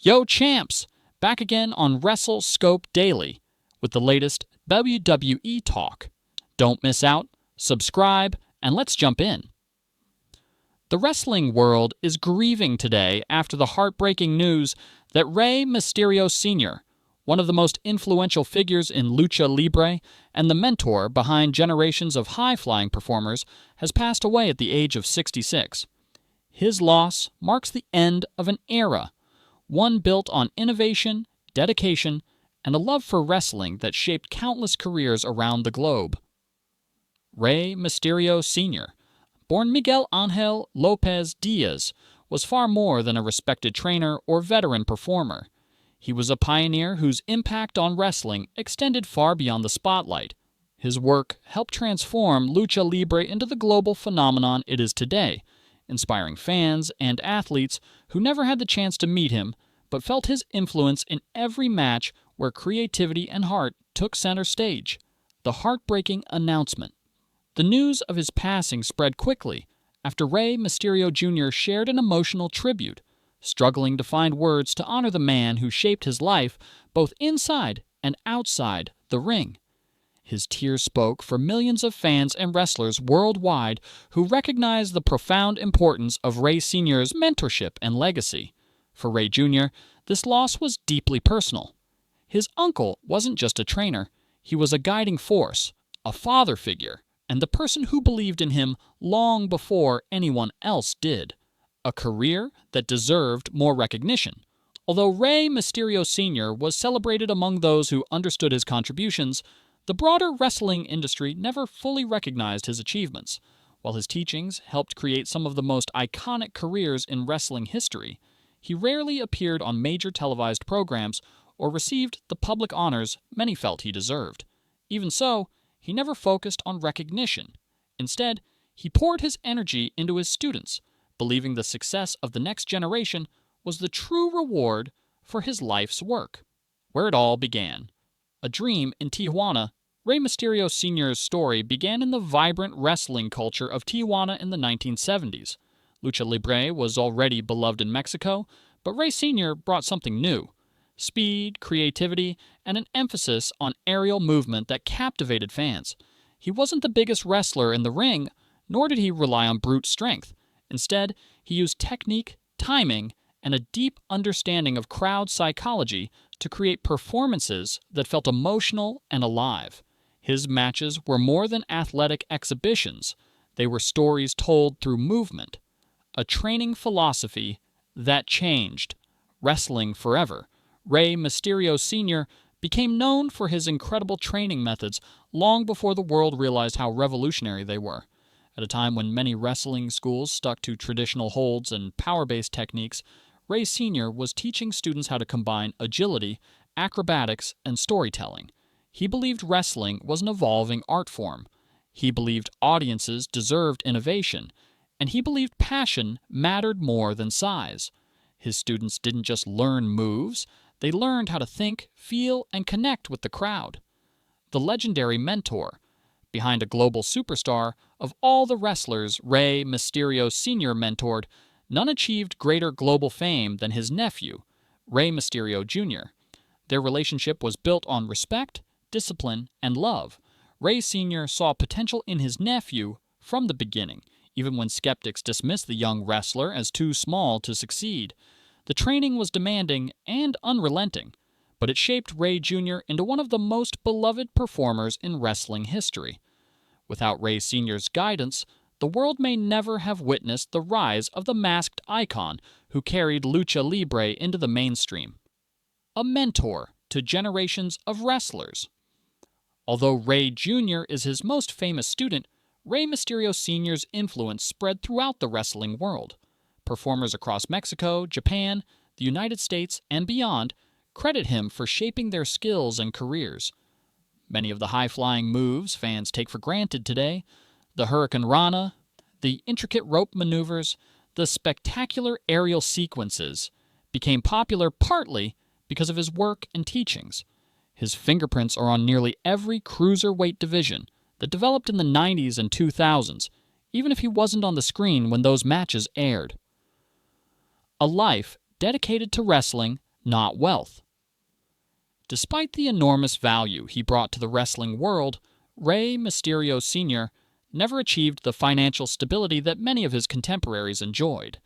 Yo champs! Back again on Wrestle Scope Daily with the latest WWE talk. Don't miss out, subscribe, and let's jump in. The wrestling world is grieving today after the heartbreaking news that Rey Mysterio Sr., one of the most influential figures in lucha libre and the mentor behind generations of high-flying performers, has passed away at the age of 66. His loss marks the end of an era, one built on innovation, dedication, and a love for wrestling that shaped countless careers around the globe. Rey Mysterio Sr., born Miguel Ángel López Diaz, was far more than a respected trainer or veteran performer. He was a pioneer whose impact on wrestling extended far beyond the spotlight. His work helped transform lucha libre into the global phenomenon it is today, inspiring fans and athletes who never had the chance to meet him but felt his influence in every match where creativity and heart took center stage. The heartbreaking announcement. The news of his passing spread quickly after Rey Mysterio Jr. shared an emotional tribute, struggling to find words to honor the man who shaped his life both inside and outside the ring. His tears spoke for millions of fans and wrestlers worldwide who recognized the profound importance of Rey Sr.'s mentorship and legacy. For Rey Jr., this loss was deeply personal. His uncle wasn't just a trainer, he was a guiding force, a father figure, and the person who believed in him long before anyone else did. A career that deserved more recognition. Although Rey Mysterio Sr. was celebrated among those who understood his contributions, the broader wrestling industry never fully recognized his achievements. While his teachings helped create some of the most iconic careers in wrestling history, he rarely appeared on major televised programs or received the public honors many felt he deserved. Even so, he never focused on recognition. Instead, he poured his energy into his students, believing the success of the next generation was the true reward for his life's work. Where it all began. A dream in Tijuana, Rey Mysterio Sr.'s story began in the vibrant wrestling culture of Tijuana in the 1970s. Lucha Libre was already beloved in Mexico, but Rey Sr. brought something new. Speed, creativity, and an emphasis on aerial movement that captivated fans. He wasn't the biggest wrestler in the ring, nor did he rely on brute strength. Instead, he used technique, timing, and a deep understanding of crowd psychology to create performances that felt emotional and alive. His matches were more than athletic exhibitions. They were stories told through movement. A training philosophy that changed wrestling forever. Rey Mysterio Sr. became known for his incredible training methods long before the world realized how revolutionary they were. At a time when many wrestling schools stuck to traditional holds and power-based techniques, Rey Sr. was teaching students how to combine agility, acrobatics, and storytelling. He believed wrestling was an evolving art form. He believed audiences deserved innovation, and he believed passion mattered more than size. His students didn't just learn moves, they learned how to think, feel, and connect with the crowd. The legendary mentor. Behind a global superstar, of all the wrestlers Rey Mysterio Sr. mentored, none achieved greater global fame than his nephew, Rey Mysterio Jr. Their relationship was built on respect, discipline, and love. Rey Sr. saw potential in his nephew from the beginning, even when skeptics dismissed the young wrestler as too small to succeed. The training was demanding and unrelenting, but it shaped Rey Jr. into one of the most beloved performers in wrestling history. Without Rey Sr.'s guidance, the world may never have witnessed the rise of the masked icon who carried lucha libre into the mainstream. A mentor to generations of wrestlers. Although Rey Jr. is his most famous student, Rey Mysterio Sr.'s influence spread throughout the wrestling world. Performers across Mexico, Japan, the United States, and beyond credit him for shaping their skills and careers. Many of the high-flying moves fans take for granted today, the Hurricane Rana, the intricate rope maneuvers, the spectacular aerial sequences, became popular partly because of his work and teachings. His fingerprints are on nearly every cruiserweight division that developed in the 90s and 2000s, even if he wasn't on the screen when those matches aired. A life dedicated to wrestling, not wealth. Despite the enormous value he brought to the wrestling world, Rey Mysterio Sr. never achieved the financial stability that many of his contemporaries enjoyed.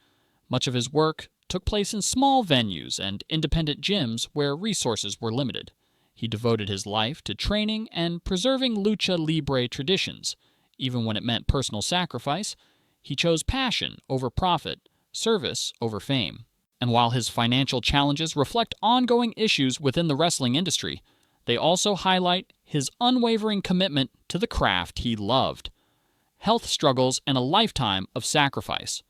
Much of his work took place in small venues and independent gyms where resources were limited. He devoted his life to training and preserving lucha libre traditions. Even when it meant personal sacrifice, he chose passion over profit, service over fame. And while his financial challenges reflect ongoing issues within the wrestling industry, they also highlight his unwavering commitment to the craft he loved, health struggles, and a lifetime of sacrifice.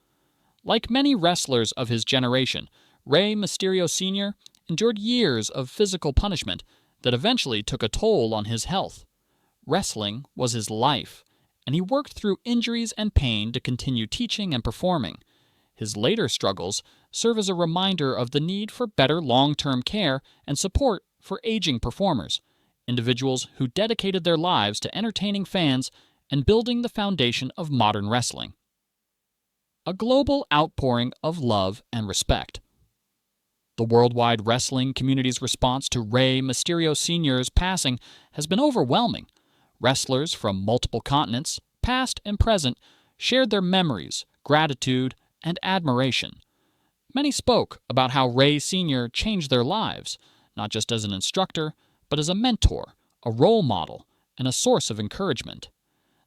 Like many wrestlers of his generation, Rey Mysterio Sr. endured years of physical punishment that eventually took a toll on his health. Wrestling was his life, and he worked through injuries and pain to continue teaching and performing. His later struggles serve as a reminder of the need for better long-term care and support for aging performers, individuals who dedicated their lives to entertaining fans and building the foundation of modern wrestling. A global outpouring of love and respect. The worldwide wrestling community's response to Rey Mysterio Sr.'s passing has been overwhelming. Wrestlers from multiple continents, past and present, shared their memories, gratitude, and admiration. Many spoke about how Rey Sr. changed their lives, not just as an instructor, but as a mentor, a role model, and a source of encouragement.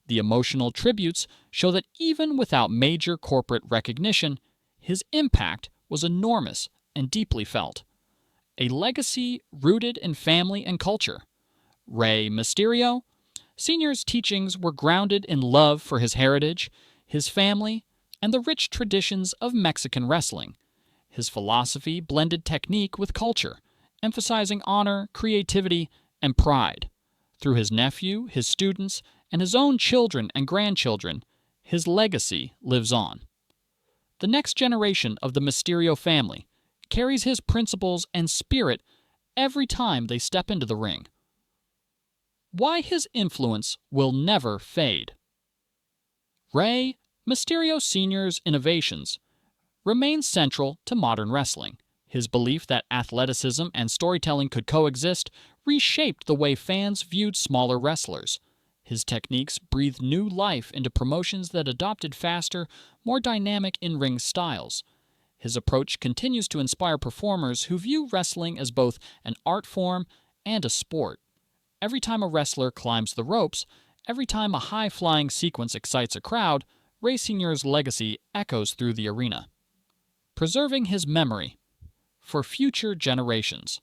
The emotional tributes show that even without major corporate recognition, his impact was enormous and deeply felt. A legacy rooted in family and culture. Rey Mysterio Sr.'s teachings were grounded in love for his heritage, his family, and the rich traditions of Mexican wrestling. His philosophy blended technique with culture, emphasizing honor, creativity, and pride. Through his nephew, his students, and his own children and grandchildren, his legacy lives on. The next generation of the Mysterio family carries his principles and spirit every time they step into the ring. Why his influence will never fade. Rey Mysterio Sr.'s innovations remain central to modern wrestling. His belief that athleticism and storytelling could coexist reshaped the way fans viewed smaller wrestlers. His techniques breathed new life into promotions that adopted faster, more dynamic in-ring styles. His approach continues to inspire performers who view wrestling as both an art form and a sport. Every time a wrestler climbs the ropes, every time a high-flying sequence excites a crowd, Rey Sr.'s legacy echoes through the arena. Preserving his memory for future generations.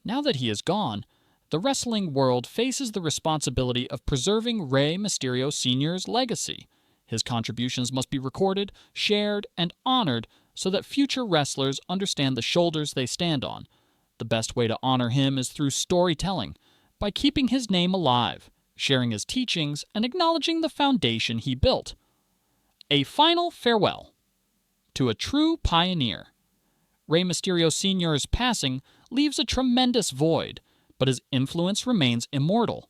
Now that he is gone, the wrestling world faces the responsibility of preserving Rey Mysterio Sr.'s legacy. His contributions must be recorded, shared, and honored so that future wrestlers understand the shoulders they stand on. The best way to honor him is through storytelling, by keeping his name alive, sharing his teachings, and acknowledging the foundation he built. A final farewell to a true pioneer. Rey Mysterio Sr.'s passing leaves a tremendous void, but his influence remains immortal.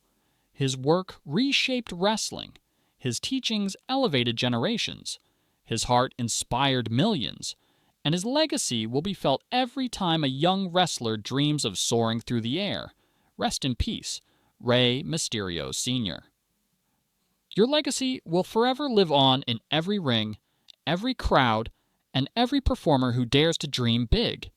His work reshaped wrestling. His teachings elevated generations. His heart inspired millions. And his legacy will be felt every time a young wrestler dreams of soaring through the air. Rest in peace, Rey Mysterio Sr. Your legacy will forever live on in every ring, every crowd, and every performer who dares to dream big.